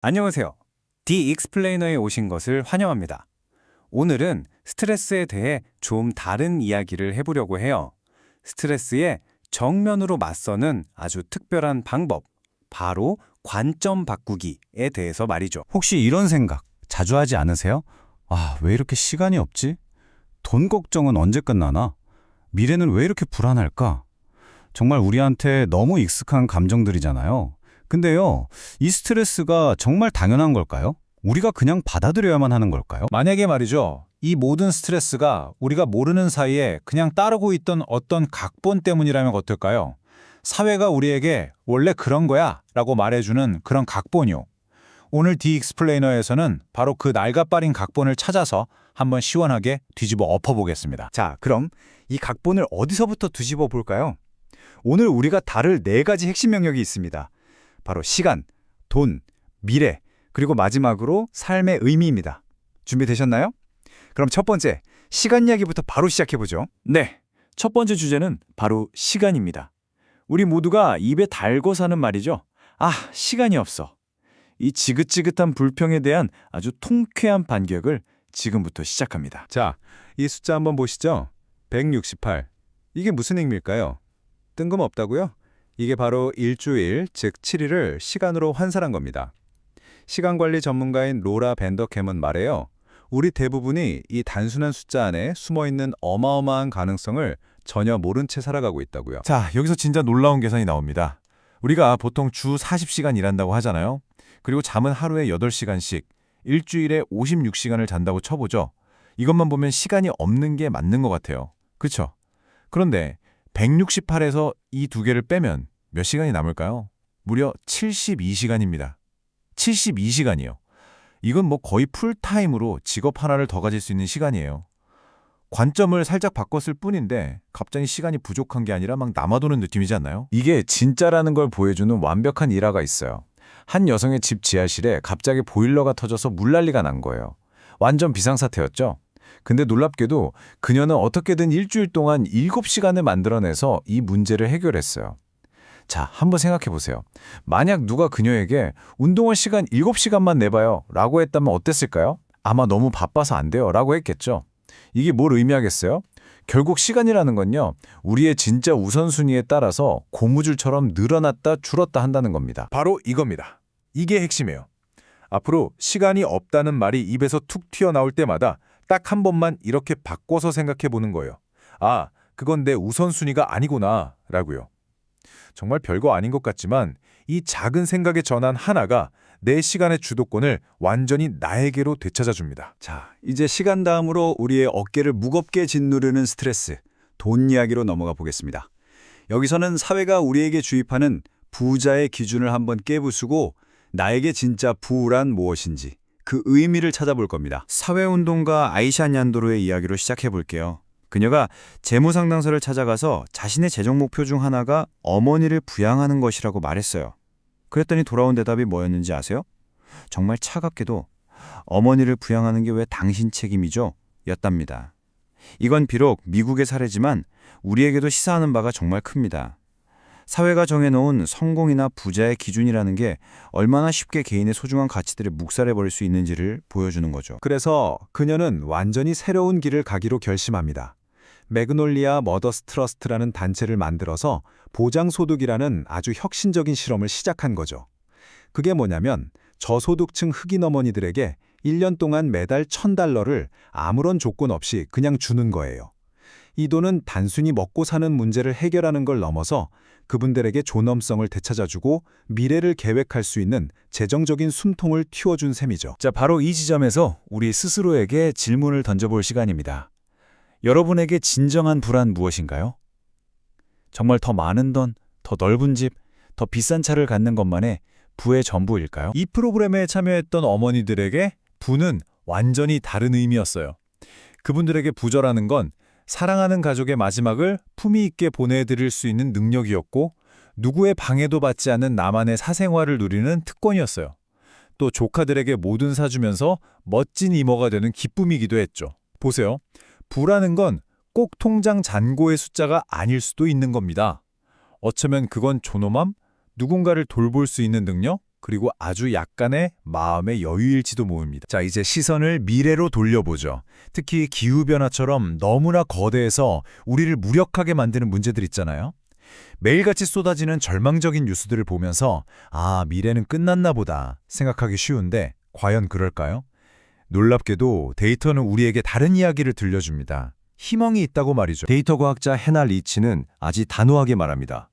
안녕하세요. 디익스플레이너에 오신 것을 환영합니다. 오늘은 스트레스에 대해 좀 다른 이야기를 해보려고 해요. 스트레스에 정면으로 맞서는 아주 특별한 방법, 바로 관점 바꾸기에 대해서 말이죠. 혹시 이런 생각 자주 하지 않으세요? 아, 왜 이렇게 시간이 없지? 돈 걱정은 언제 끝나나? 미래는 왜 이렇게 불안할까? 정말 우리한테 너무 익숙한 감정들이잖아요. 근데요, 이 스트레스가 정말 당연한 걸까요? 우리가 그냥 받아들여야만 하는 걸까요? 만약에 말이죠. 이 모든 스트레스가 우리가 모르는 사이에 그냥 따르고 있던 어떤 각본 때문이라면 어떨까요? 사회가 우리에게 원래 그런 거야 라고 말해주는 그런 각본이요. 오늘 디익스플레이너에서는 바로 그 낡아빠린 각본을 찾아서 한번 시원하게 뒤집어 엎어보겠습니다. 자, 그럼 이 각본을 어디서부터 뒤집어 볼까요? 오늘 우리가 다룰 4가지 핵심 영역이 있습니다. 바로 시간, 돈, 미래, 그리고 마지막으로 삶의 의미입니다. 준비되셨나요? 그럼 첫 번째, 시간 이야기부터 바로 시작해보죠. 네, 첫 번째 주제는 바로 시간입니다. 우리 모두가 입에 달고 사는 말이죠. 아, 시간이 없어. 이 지긋지긋한 불평에 대한 아주 통쾌한 반격을 지금부터 시작합니다. 자, 이 숫자 한번 보시죠. 168. 이게 무슨 의미일까요? 뜬금없다고요? 이게 바로 일주일, 즉 7일을 시간으로 환산한 겁니다. 시간관리 전문가인 로라 벤더캠은 말해요. 우리 대부분이 이 단순한 숫자 안에 숨어있는 어마어마한 가능성을 전혀 모른 채 살아가고 있다고요. 자, 여기서 진짜 놀라운 계산이 나옵니다. 우리가 보통 주 40시간 일한다고 하잖아요. 그리고 잠은 하루에 8시간씩, 일주일에 56시간을 잔다고 쳐보죠. 이것만 보면 시간이 없는 게 맞는 것 같아요. 그렇죠? 그런데 168에서 이 두 개를 빼면 몇 시간이 남을까요? 무려 72시간입니다. 72시간이요. 이건 뭐 거의 풀타임으로 직업 하나를 더 가질 수 있는 시간이에요. 관점을 살짝 바꿨을 뿐인데 갑자기 시간이 부족한 게 아니라 막 남아도는 느낌이지 않나요? 이게 진짜라는 걸 보여주는 완벽한 일화가 있어요. 한 여성의 집 지하실에 갑자기 보일러가 터져서 물난리가 난 거예요. 완전 비상사태였죠? 근데 놀랍게도 그녀는 어떻게든 일주일 동안 7시간을 만들어내서 이 문제를 해결했어요. 자, 한번 생각해 보세요. 만약 누가 그녀에게 운동할 시간 7시간만 내봐요 라고 했다면 어땠을까요? 아마 너무 바빠서 안 돼요 라고 했겠죠. 이게 뭘 의미하겠어요? 결국 시간이라는 건요, 우리의 진짜 우선순위에 따라서 고무줄처럼 늘어났다 줄었다 한다는 겁니다. 바로 이겁니다. 이게 핵심이에요. 앞으로 시간이 없다는 말이 입에서 툭 튀어나올 때마다 딱 한 번만 이렇게 바꿔서 생각해 보는 거예요. 아, 그건 내 우선순위가 아니구나 라고요. 정말 별거 아닌 것 같지만 이 작은 생각의 전환 하나가 내 시간의 주도권을 완전히 나에게로 되찾아줍니다. 자, 이제 시간 다음으로 우리의 어깨를 무겁게 짓누르는 스트레스, 돈 이야기로 넘어가 보겠습니다. 여기서는 사회가 우리에게 주입하는 부자의 기준을 한번 깨부수고 나에게 진짜 부란 무엇인지 그 의미를 찾아볼 겁니다. 사회운동가 아이샤 냔도로의 이야기로 시작해볼게요. 그녀가 재무상담소를 찾아가서 자신의 재정 목표 중 하나가 어머니를 부양하는 것이라고 말했어요. 그랬더니 돌아온 대답이 뭐였는지 아세요? 정말 차갑게도 어머니를 부양하는 게 왜 당신 책임이죠? 였답니다. 이건 비록 미국의 사례지만 우리에게도 시사하는 바가 정말 큽니다. 사회가 정해놓은 성공이나 부자의 기준이라는 게 얼마나 쉽게 개인의 소중한 가치들을 묵살해버릴 수 있는지를 보여주는 거죠. 그래서 그녀는 완전히 새로운 길을 가기로 결심합니다. 매그놀리아 머더스 트러스트라는 단체를 만들어서 보장소득이라는 아주 혁신적인 실험을 시작한 거죠. 그게 뭐냐면 저소득층 흑인 어머니들에게 1년 동안 매달 $1,000를 아무런 조건 없이 그냥 주는 거예요. 이 돈은 단순히 먹고 사는 문제를 해결하는 걸 넘어서 그분들에게 존엄성을 되찾아주고 미래를 계획할 수 있는 재정적인 숨통을 틔워준 셈이죠. 자, 바로 이 지점에서 우리 스스로에게 질문을 던져볼 시간입니다. 여러분에게 진정한 부란 무엇인가요? 정말 더 많은 돈, 더 넓은 집, 더 비싼 차를 갖는 것만의 부의 전부일까요? 이 프로그램에 참여했던 어머니들에게 부는 완전히 다른 의미였어요. 그분들에게 부자라는 건 사랑하는 가족의 마지막을 품위 있게 보내드릴 수 있는 능력이었고 누구의 방해도 받지 않는 나만의 사생활을 누리는 특권이었어요. 또 조카들에게 뭐든 사주면서 멋진 이모가 되는 기쁨이기도 했죠. 보세요. 부라는 건 꼭 통장 잔고의 숫자가 아닐 수도 있는 겁니다. 어쩌면 그건 존엄함, 누군가를 돌볼 수 있는 능력, 그리고 아주 약간의 마음의 여유일지도 모릅니다. 자, 이제 시선을 미래로 돌려보죠. 특히 기후변화처럼 너무나 거대해서 우리를 무력하게 만드는 문제들 있잖아요. 매일같이 쏟아지는 절망적인 뉴스들을 보면서 미래는 끝났나 보다 생각하기 쉬운데 과연 그럴까요? 놀랍게도 데이터는 우리에게 다른 이야기를 들려줍니다. 희망이 있다고 말이죠. 데이터 과학자 해나 리치는 아주 단호하게 말합니다.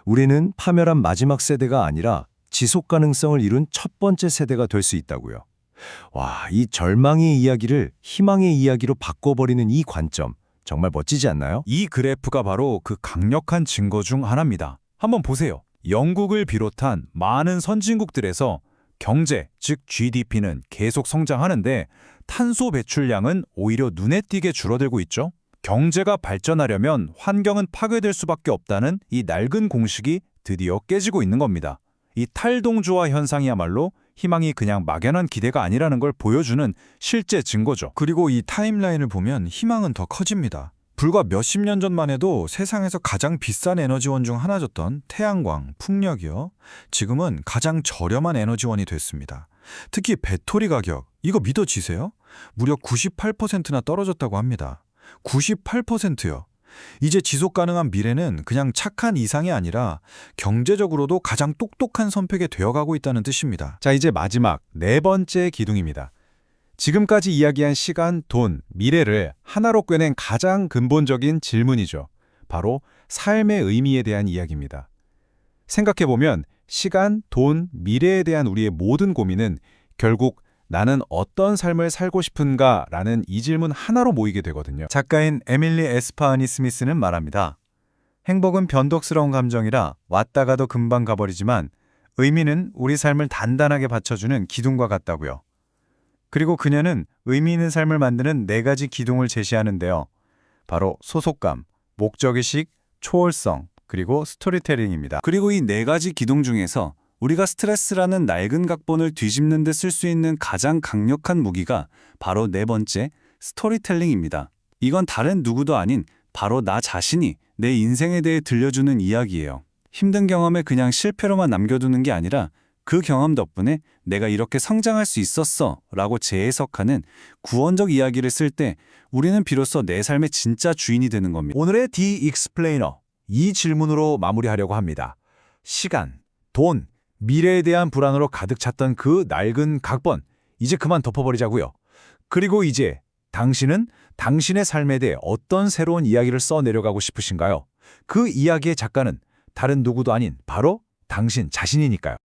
우리는 파멸한 마지막 세대가 아니라 지속 가능성을 이룬 첫 번째 세대가 될 수 있다고요. 와, 이 절망의 이야기를 희망의 이야기로 바꿔버리는 이 관점, 정말 멋지지 않나요? 이 그래프가 바로 그 강력한 증거 중 하나입니다. 한번 보세요. 영국을 비롯한 많은 선진국들에서 경제, 즉 GDP는 계속 성장하는데 탄소 배출량은 오히려 눈에 띄게 줄어들고 있죠. 경제가 발전하려면 환경은 파괴될 수밖에 없다는 이 낡은 공식이 드디어 깨지고 있는 겁니다. 이 탈동조화 현상이야말로 희망이 그냥 막연한 기대가 아니라는 걸 보여주는 실제 증거죠. 그리고 이 타임라인을 보면 희망은 더 커집니다. 불과 몇십 년 전만 해도 세상에서 가장 비싼 에너지원 중 하나였던 태양광, 풍력이요. 지금은 가장 저렴한 에너지원이 됐습니다. 특히 배터리 가격, 이거 믿어지세요? 무려 98%나 떨어졌다고 합니다. 98%요. 이제 지속 가능한 미래는 그냥 착한 이상이 아니라 경제적으로도 가장 똑똑한 선택이 되어가고 있다는 뜻입니다. 자, 이제 마지막 네 번째 기둥입니다. 지금까지 이야기한 시간, 돈, 미래를 하나로 꿰낸 가장 근본적인 질문이죠. 바로 삶의 의미에 대한 이야기입니다. 생각해보면 시간, 돈, 미래에 대한 우리의 모든 고민은 결국 나는 어떤 삶을 살고 싶은가? 라는 이 질문 하나로 모이게 되거든요. 작가인 에밀리 에스파하니 스미스는 말합니다. 행복은 변덕스러운 감정이라 왔다가도 금방 가버리지만 의미는 우리 삶을 단단하게 받쳐주는 기둥과 같다고요. 그리고 그녀는 의미 있는 삶을 만드는 4가지 기둥을 제시하는데요. 바로 소속감, 목적의식, 초월성, 그리고 스토리텔링입니다. 그리고 이 4가지 기둥 중에서 우리가 스트레스라는 낡은 각본을 뒤집는 데 쓸 수 있는 가장 강력한 무기가 바로 4번째 스토리텔링입니다. 이건 다른 누구도 아닌 바로 나 자신이 내 인생에 대해 들려주는 이야기예요. 힘든 경험에 그냥 실패로만 남겨두는 게 아니라 그 경험 덕분에 내가 이렇게 성장할 수 있었어 라고 재해석하는 구원적 이야기를 쓸 때 우리는 비로소 내 삶의 진짜 주인이 되는 겁니다. 오늘의 The Explainer, 이 질문으로 마무리하려고 합니다. 시간, 돈, 미래에 대한 불안으로 가득 찼던 그 낡은 각본, 이제 그만 덮어버리자고요. 그리고 이제 당신은 당신의 삶에 대해 어떤 새로운 이야기를 써내려가고 싶으신가요? 그 이야기의 작가는 다른 누구도 아닌 바로 당신 자신이니까요.